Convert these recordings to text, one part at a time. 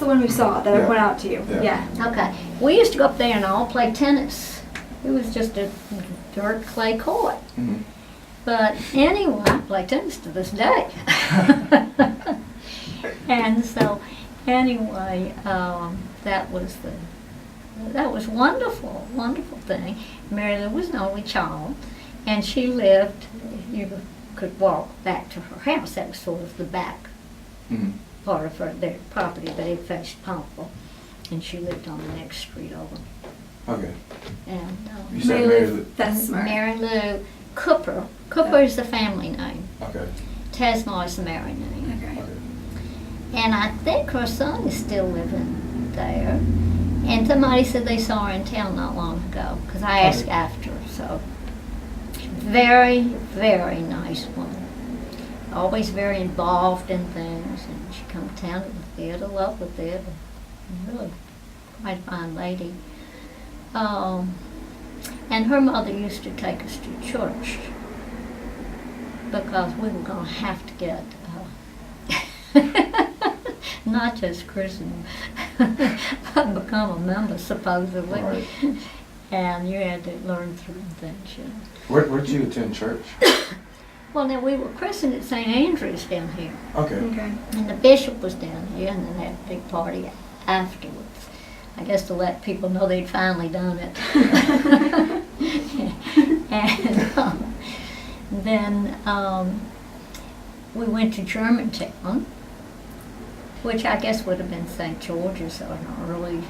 one we saw that I Yeah. pointed out to you. Yeah. Yeah. Okay. We used to go up there and all play tennis. It was just a dirt clay court. Mhm. But anyway, I play tennis to this day. And so, anyway, that was wonderful, wonderful thing. Mary Lou was an only child, and she lived. You could walk back to her house. That was sort of the back Mhm. part of their property, but it faced Palmville, and she lived on the next street over. Okay. And You said Mary Lou. That's smart. Mary Lou Cooper. Cooper is the family name. Okay. Tesmore is the married name. Okay. Okay. And I think her son is still living there. And somebody said they saw her in town not long ago, because I asked Okay. after her. So, very, very nice woman. Always very involved in things. And she come to town at the theater, loved the theater. Really quite a fine lady. And her mother used to take us to church because we were going to have to get not just christened, but become a member supposedly. Right. And you had to learn certain things. You know. Where'd you attend church? Well, now we were christened at St. Andrew's down here, Okay. Okay. and the bishop was down here, and then had a big party afterwards. I guess to let people know they'd finally done it. And then we went to Germantown, which I guess would have been St. George's or an early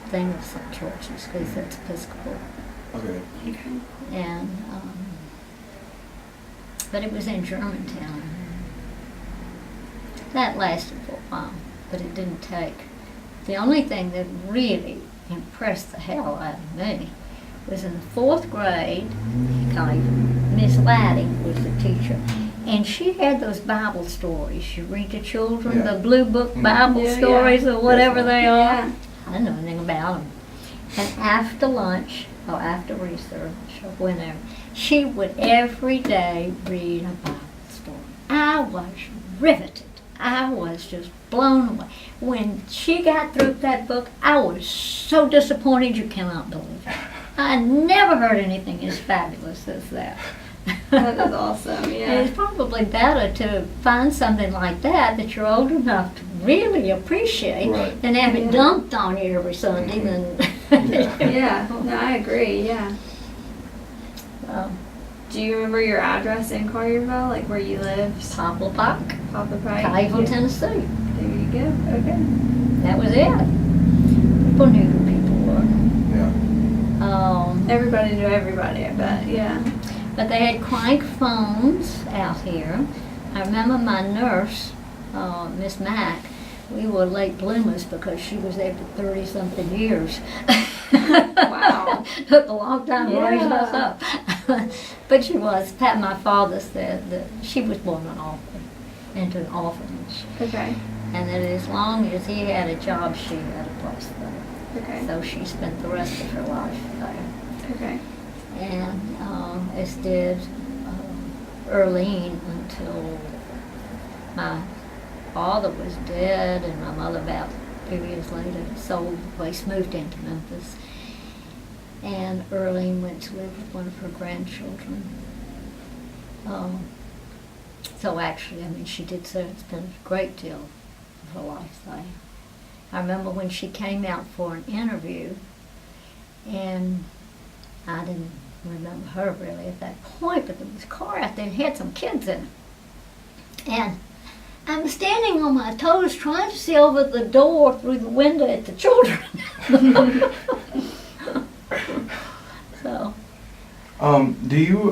thing of St. George's, because that's Episcopal. Okay. Okay. And but it was in Germantown. That lasted for a while, but it didn't take. The only thing that really impressed the hell out of me was in the 4th grade, Miss Ladding was the teacher, and she had those Bible stories. You read to children, Yeah. the Blue Book Mhm. Bible Yeah, stories or whatever Yes, they are. Yeah. I didn't know anything about them. And after lunch, or after research, or whenever, she would every day read a Bible story. I was riveted. I was just blown away. When she got through that book, I was so disappointed you cannot believe it. I never heard anything as fabulous as that. That is awesome. Yeah. It's probably better to find something like that you're old enough to really appreciate Right. than have it Yeah. dumped on you every Sunday. Than Yeah. No, I agree. Yeah. So, Do you remember your address in Collierville, like where you lived? Poplar Park, Papa Pike. Collierville, Yeah. Tennessee. There you go. Okay. That was it. People knew who people were. Yeah. Everybody knew everybody, I bet. Yeah. But they had crank phones out here. I remember my nurse, Miss Mack, we were late bloomers because she was there for 30-something years. Wow. Took a long time to raise us Yeah. up. But she was. My father said that she was born into an orphanage. Okay. And that as long as he had a job, she had a place there. Okay. So she spent the rest of her life there. Okay. And as did Earlene until my father was dead, and my mother about 2 years later sold the place, moved into Memphis. And Earlene went to live with one of her grandchildren. So actually, I mean, she did spend a great deal of her life there. I remember when she came out for an interview, and I didn't remember her really at that point, but there was a car out there and had some kids in it. And I'm standing on my toes trying to see over the door through the window at the children. So. Do you,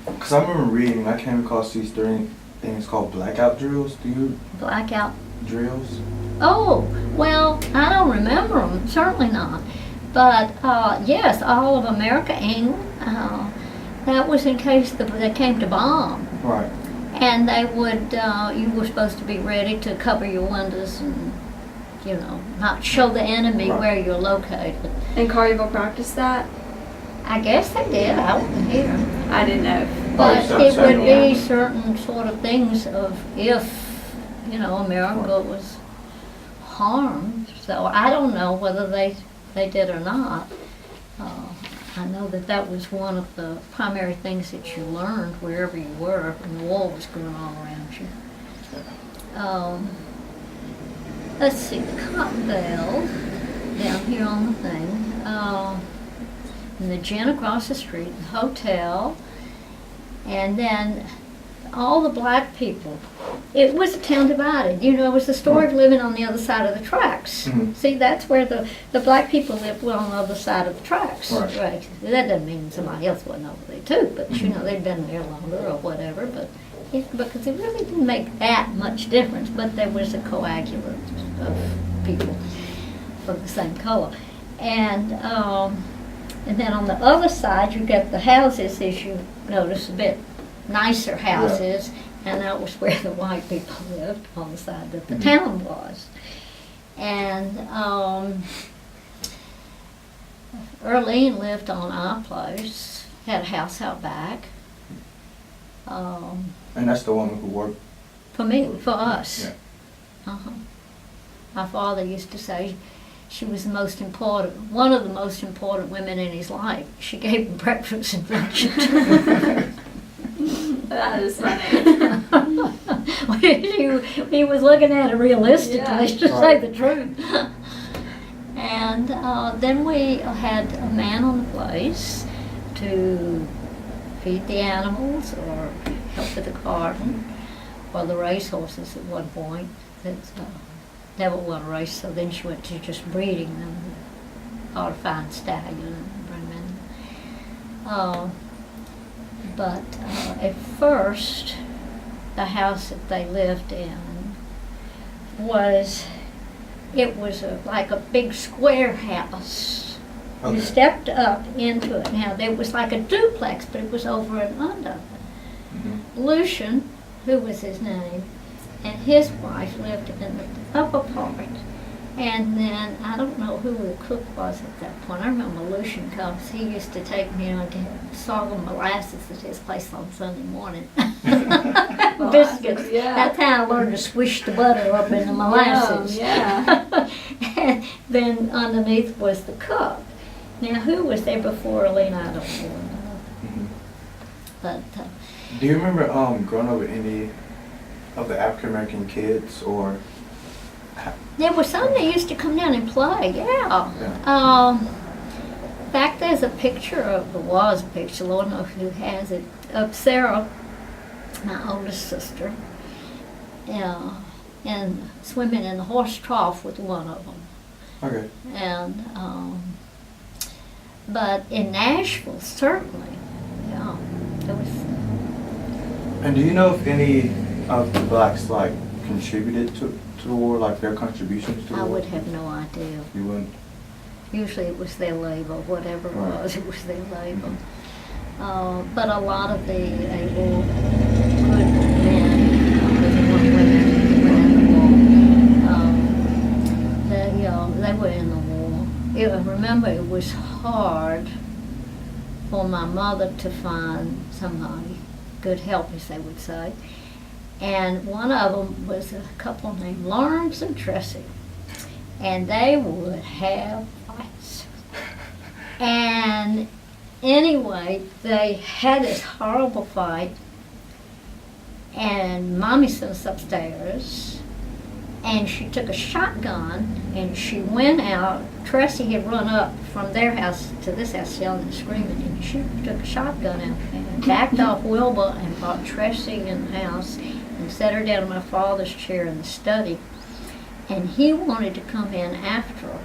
because I remember reading, I came across these 3 things called blackout drills. Do you? Blackout. Drills? Oh, well, I don't remember them, certainly not. But yes, all of America, England, that was in case they came to bomb. Right. And they would, you were supposed to be ready to cover your windows and, you know, not show the enemy Right. where you're located. And Collierville practiced that? I guess they did, I wasn't here. I didn't know. But so- it so- would be certain sort of things of if, you know, America was harm. So I don't know whether they did or not. I know that was one of the primary things that you learned wherever you were when the war was going on around you. Let's see, Cottonville, down here on the thing, and the gin across the street, the hotel, and then all the black people. It was a town divided. You know, it was the story of living on the other side of the tracks. Mhm. See, that's where the black people lived on the other side of the tracks. Right. That doesn't mean somebody else wasn't over there too, but you know, they'd been there longer or whatever, but because it really didn't make that much difference, but there was a coagulant of people of the same color. And then on the other side, you get the houses, as you notice, a bit nicer houses, and that was where the white people lived, on the side that the town was. And Earlene lived on our place, had a house out back. And that's the woman who worked. For me, for us. Yeah. Uh-huh. My father used to say she was the most important, one of the most important women in his life. She gave him breakfast and lunch. That is funny. he was looking at it realistically, Yeah. to say the truth. And then we had a man on the place to feed the animals or help with the garden or the racehorses at one point. Never won a race, so then she went to just breeding them. Caught a fine stallion and bring them in. But at first, the house that they lived in was like a big square house. Okay. You stepped up into it. Now, there was like a duplex, but it was over and under. Mhm. Lucian, who was his name, and his wife lived in the upper part. And then, I don't know who the cook was at that point. I remember Lucian comes. He used to take me on to sorghum molasses at his place on Sunday morning. Biscuits. Yeah. That's how I learned to swish the butter up in the molasses. Yeah. And then underneath was the cook. Now, who was there before Alina? I don't know. Mhm. But Do you remember growing up with any of the African American kids or? there were some that used to come down and play, yeah. In fact, there's a picture of, there was a picture, Lord knows who has it, of Sarah, my oldest sister, and swimming in the horse trough with one of them. Okay. And, but in Nashville, certainly, yeah, there was. And do you know if any of the blacks like contributed to the war, like their contributions to the I war? would have no idea. You wouldn't? Usually it was their labor, whatever it Right. was, it was their labor. But a lot of the able, good men, because there weren't women in the war, they were in the war. Remember, it was hard for my mother to find somebody, good help, as they would say. And one of them was a couple named Lawrence and Tressie. And they would have fights. And anyway, they had this horrible fight, and Mommy sent us upstairs, and she took a shotgun, and she went out. Tressie had run up from their house to this house yelling and screaming, and she took a shotgun out and backed off Wilbur and brought Tressie in the house and set her down in my father's chair in the study. And he wanted to come in after her.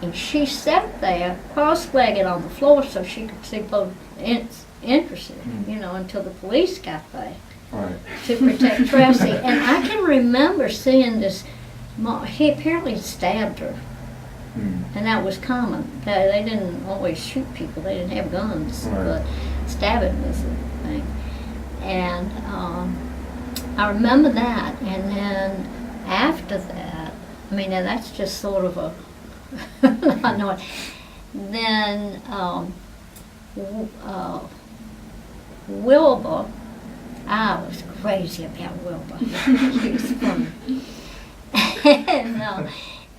And she sat there, cross-legged on the floor so she could see both entrances, until the police got there Right. to protect Tressie. And I can remember seeing this, he apparently stabbed her. And that was common. They didn't always shoot people, they didn't have guns, Right. but stabbing was the thing. And I remember that, and then after that, now that's just sort of a, I know it. Then Wilbur, I was crazy about Wilbur. He was funny.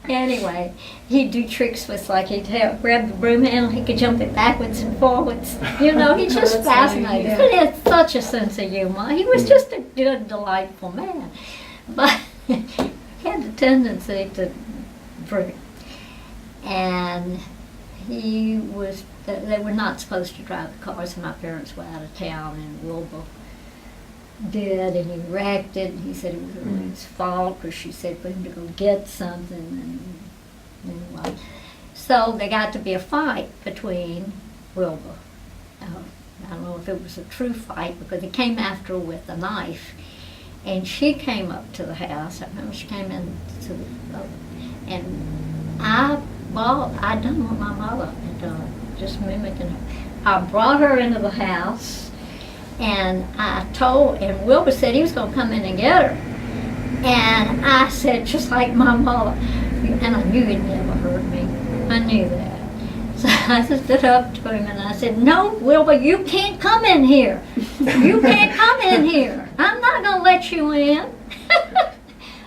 Anyway, he'd do tricks with, like, grab the broom handle, he could jump it backwards and forwards. You know, he's just That's funny, fascinating. yeah. But he had such a sense of humor. He was just a good, delightful man. But he had the tendency to drink. And they were not supposed to drive the cars, and my parents were out of town, and Wilbur did, and he wrecked it, and he said it was really his fault, because she said for him to go get something, and anyway. So there got to be a fight between Wilbur. I don't know if it was a true fight, because he came after her with a knife, and she came up to the house. I remember she came into the, and I done what my mother had done, just mimicking her. I brought her into the house, and and Wilbur said he was going to come in and get her. And I said, just like my mother, and I knew he'd never hurt me. I knew that. So I stood up to him and I said, no, Wilbur, you can't come in here. You can't come in here. I'm not going to let you in.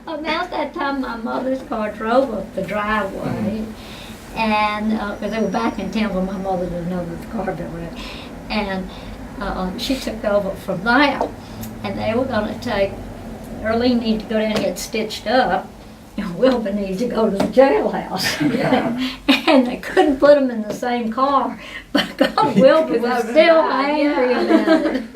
About that time, my mother's car drove up the driveway, and because they were back in town when my mother didn't know that the car had been wrecked. And she took over from that, and they were going to take, Earlene needed to go down and get stitched up, and Wilbur needed to go to the jailhouse. Yeah. And they couldn't put them in the same car, but God, Wilbur was still angry about it.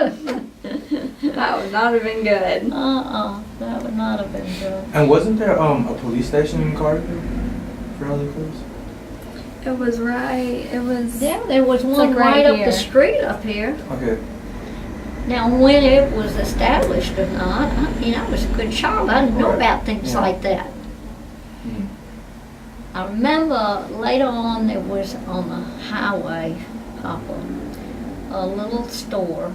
That would not have been good. That would not have been good. And wasn't there a police station in Collierville for other police? It was right. It was. Yeah, there was one like right right up here. the street up here. Okay. Now, when it was established or not, I was a good child. I didn't know Right. about things Yeah. like that. Mhm. I remember later on there was on the highway, Papa, a little store,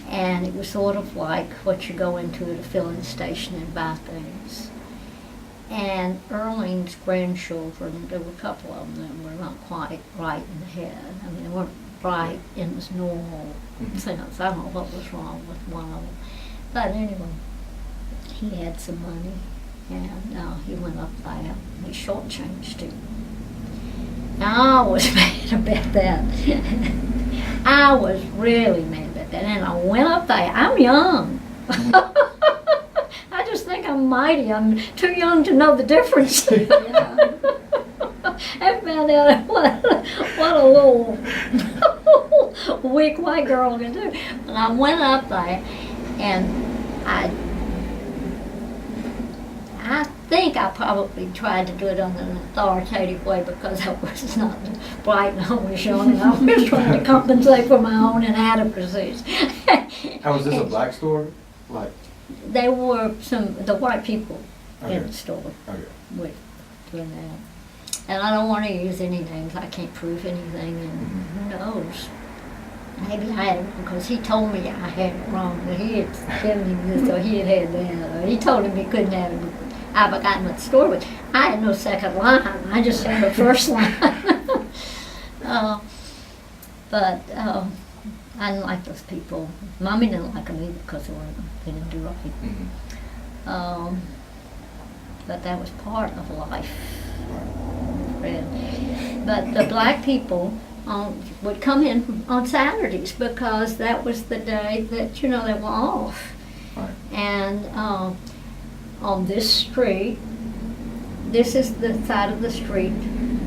and it was sort of like what you go into at a filling station and buy things. And Earlene's grandchildren, there were a couple of them that were not quite right in the head. I mean, they weren't right in this normal sense. I don't know what was wrong with one of them. But anyway, he had some money, and he went up there, and he shortchanged him. Now, I was mad about that. I was really mad about that. And I went up there. I'm young. I just think I'm mighty. I'm too young to know the difference. Yeah. I found out what a little weak white girl can do. And I went up there, and I think I probably tried to do it in an authoritative way, because I was not bright and I was young, and I was trying to compensate for my own inadequacies. And was this a black store? Like, There were the white people okay. in the store Okay. with doing that. And I don't want to use any names. I can't prove anything, and who knows? Maybe I had it wrong, because he told me I had it wrong, but he had given me this, or he had that. Or he told him he couldn't have it. I forgot what the store was. I had no second line. I just had the first line. But I didn't like those people. Mommy didn't like them either, because they didn't do right. Mhm. But that was part of life. But the black people would come in on Saturdays, because that was the day that, they were off. Right. And on this street, this is the side of the street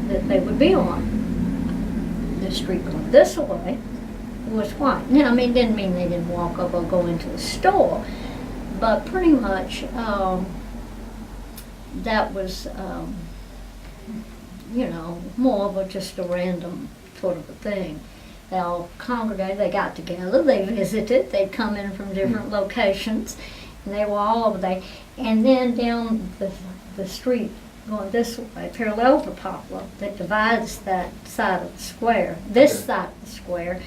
that they would be on. The street going this way was white. Now, I mean, it didn't mean they didn't walk up or go into the store, but pretty much that was, more of just a random sort of a thing. They all congregated, they got together, they visited, they'd come in from different locations, and they were all over there. And then down the street, going this way, parallel to Poplar, that divides that side of the square, this Okay. side of the square,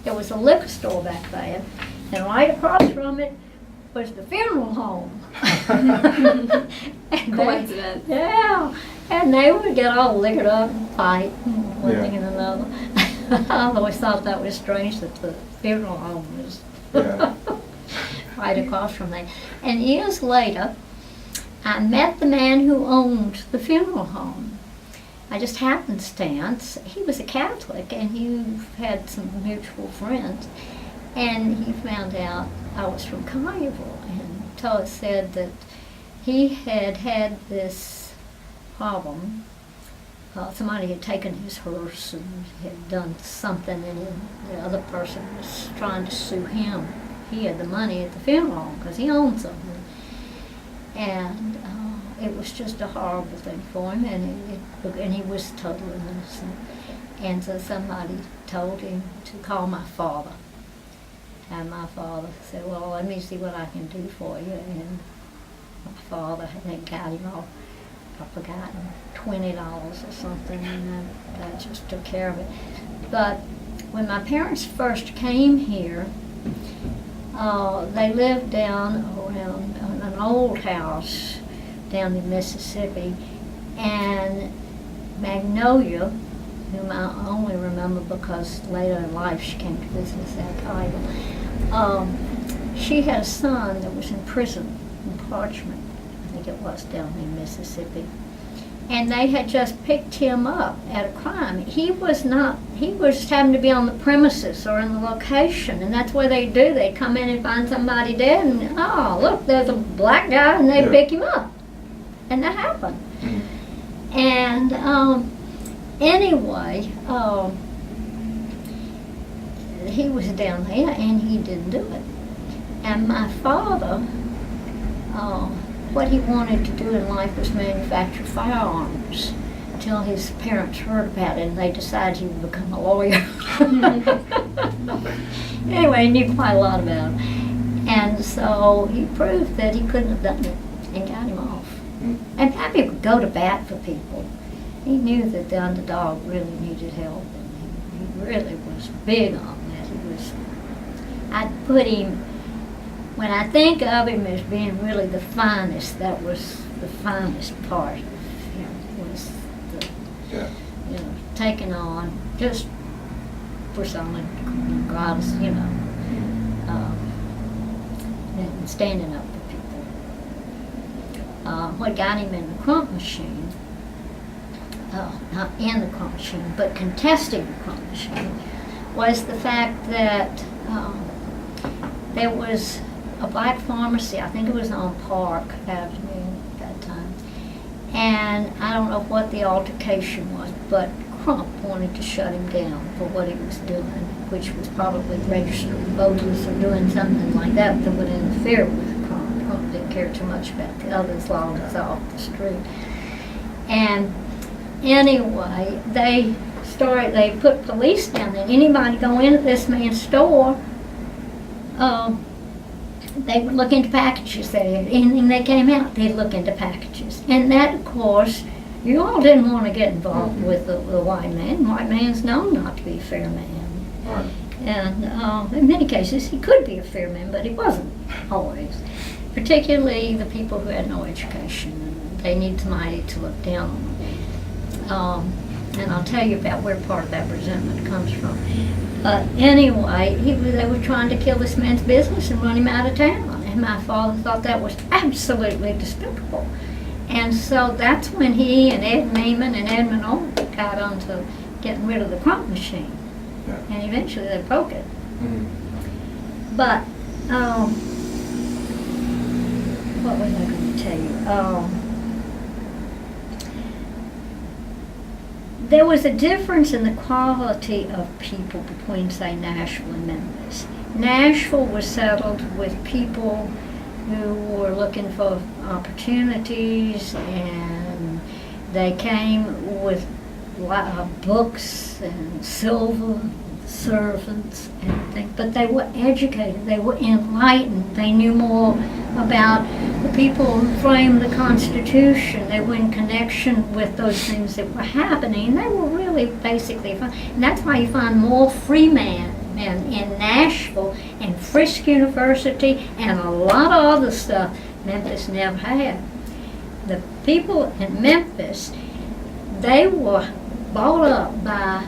there was a liquor store back there, and right across from it was the funeral home. And Coincidence. yeah, and they would get all liquored up and fight, one Yeah. thing and another. I always thought that was strange that the funeral home was Yeah. right across from there. And years later, I met the man who owned the funeral home. I just happenstance. He was a Catholic, and he had some mutual friends, and he found out I was from Collierville, and said that he had this problem. Somebody had taken his hearse and had done something, and the other person was trying to sue him. He had the money at the funeral home because he owned something, and it was just a horrible thing for him, and he was totally innocent. And so somebody told him to call my father, and my father said, "Well, let me see what I can do for you." And my father, I think, got him off. I've forgotten, $20 or something, and that just took care of it. But when my parents first came here, they lived down around an old house down in Mississippi, and Magnolia, whom I only remember because later in life she came to visit us at Collierville, she had a son that was in prison in Parchment. I think it was down in Mississippi, and they had just picked him up at a crime. He was just happened to be on the premises or in the location, and that's what they do. They come in and find somebody dead, and oh, look, there's a black guy, and they pick him up, and that happened. And anyway, he was down there, and he didn't do it. And my father, what he wanted to do in life was manufacture firearms, until his parents heard about it and they decided he would become a lawyer. Anyway, he knew quite a lot about it. And so he proved that he couldn't have done it and got him off. And Pappy would go to bat for people. He knew that the underdog really needed help, and he really was big on that. I'd put him, when I think of him as being really the finest, that was the finest part of him, was the, taking on just for someone, God's, and standing up for people. What got him in the crump machine, not in the crump machine, but contesting the crump machine, was the fact that there was a black pharmacy, I think it was on Park Avenue at that time, and I don't know what the altercation was, but Crump wanted to shut him down for what he was doing, which was probably registering voters or doing something like that that would interfere with Crump. Crump didn't care too much about the others as long as off the street. And anyway, they put police down there. Anybody go into this man's store, they would look into packages. Anything that came out, they'd look into packages. And that, of course, you all didn't want to get involved with the white man. The white man's known not to be a fair man. Right. And in many cases, he could be a fair man, but he wasn't always. Particularly the people who had no education. And they need somebody to look down on them. And I'll tell you about where part of that resentment comes from. But anyway, they were trying to kill this man's business and run him out of town. And my father thought that was absolutely despicable. And so that's when he and Ed Neiman and Edmund Owen got onto getting rid of the crump machine. Yeah. And eventually they broke it. Mm-hmm. But, what was I going to tell you? There was a difference in the quality of people between, say, Nashville and Memphis. Nashville was settled with people who were looking for opportunities, and they came with books and silver, servants, and things. But they were educated, they were enlightened, they knew more about the people who framed the Constitution. They were in connection with those things that were happening. They were really basically fun. And that's why you find more free men in Nashville and Frisk University and a lot of other stuff Memphis never had. The people in Memphis, they were bought up by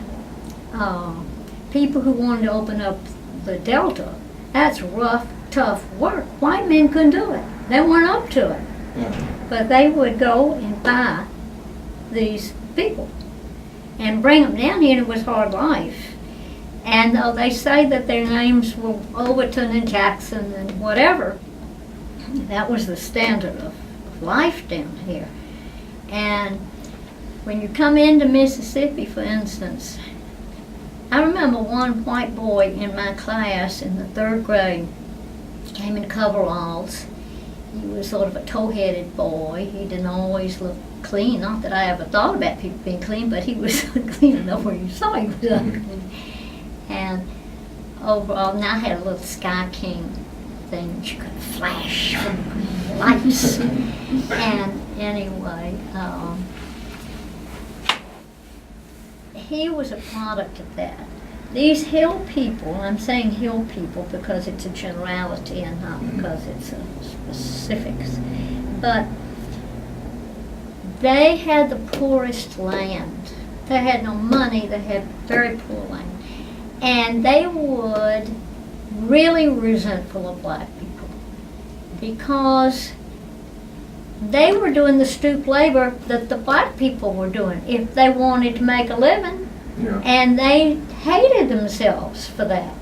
people who wanted to open up the Delta. That's rough, tough work. White men couldn't do it. They weren't up to it. Yeah. but they would go and buy these people and bring them down here, and it was hard life. And though they say that their names were Overton and Jackson and whatever, that was the standard of life down here. And when you come into Mississippi, for instance, I remember one white boy in my class in the 3rd grade came in coveralls. He was sort of a tow-headed boy. He didn't always look clean. Not that I ever thought about people being clean, but he was clean enough where you saw he was unclean. And overall, and I had a little Sky King thing that you could flash from the lights. And anyway, he was a product of that. These hill people, and I'm saying hill people because it's a generality and not because it's a specifics, but they had the poorest land. They had no money, they had very poor land. And they would really resentful of black people because they were doing the stoop labor that the black people were doing if they wanted to make a living. Yeah. And they hated themselves for that.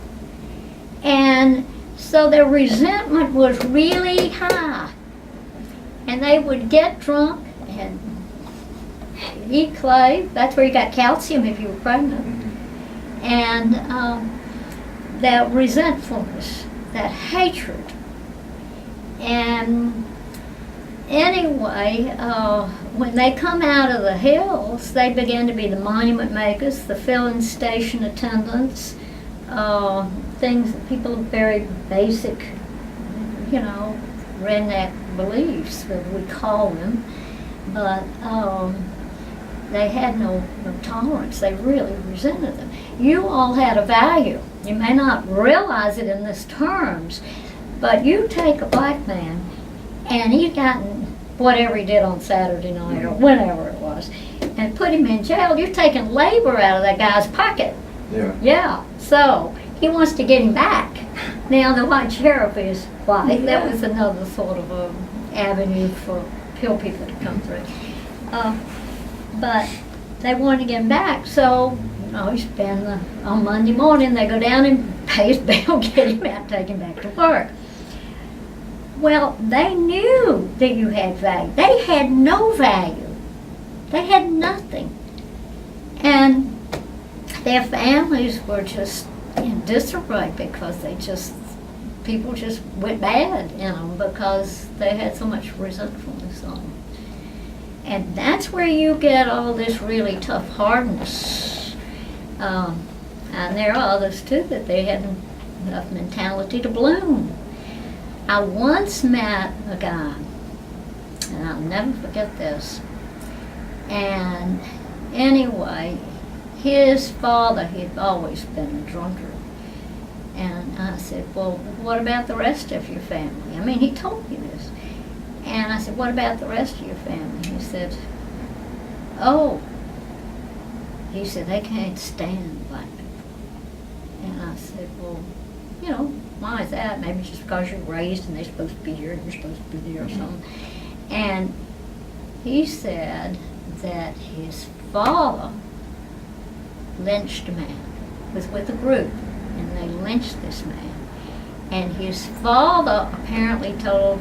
And so their resentment was really high. And they would get drunk and eat clay. That's where you got calcium if you were pregnant. And that resentfulness, that hatred. And anyway, when they come out of the hills, they began to be the monument makers, the filling station attendants, things that people of very basic, redneck beliefs, that we call them. But they had no tolerance. They really resented them. You all had a value. You may not realize it in these terms, but you take a black man and he's gotten whatever he did on Saturday night or whenever it was, and put him in jail, you're taking labor out of that guy's pocket. Yeah. Yeah. So he wants to get him back. Now the white sheriff is white. That was another sort of a avenue for hill people to come through. But they wanted to get him back, so he spent on Monday morning they go down and pay his bail, get him out, take him back to work. Well, they knew that you had value. They had no value. They had nothing. And their families were just in disarray because people just went bad in them because they had so much resentfulness on them. And that's where you get all this really tough hardness. And there are others too that they hadn't enough mentality to bloom. I once met a guy, and I'll never forget this. And anyway, his father, he'd always been a drunkard. And I said, well, what about the rest of your family? I mean, he told me this. And I said, what about the rest of your family? He said, they can't stand black people. And I said, well, why is that? Maybe just because you're raised and they're supposed to be here and you're supposed to be there or something. And he said that his father lynched a man, was with a group, and they lynched this man. And his father apparently told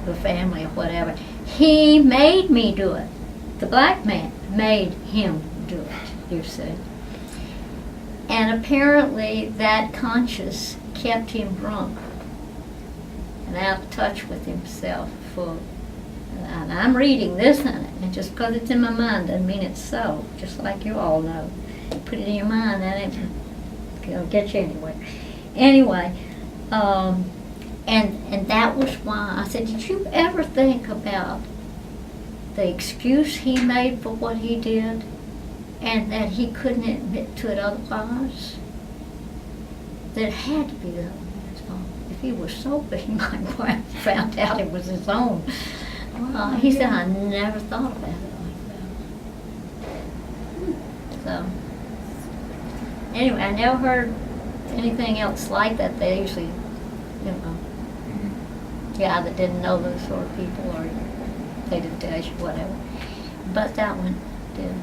the family or whatever, he made me do it. The black man made him do it, you said. And apparently that conscience kept him drunk and out of touch with himself. And I'm reading this in it, and just because it's in my mind doesn't mean it's so, just like you all know. Put it in your mind, it'll get you anywhere. Anyway, and that was why I said, did you ever think about the excuse he made for what he did? And that he couldn't admit to it otherwise? That it had to be the other man's fault. If he was sober, he might have found out it was his own. He said, I never thought about it like that. So, anyway, I never heard anything else like that. They usually, guy that didn't know those sort of people, or they didn't tell you, whatever. But that one did.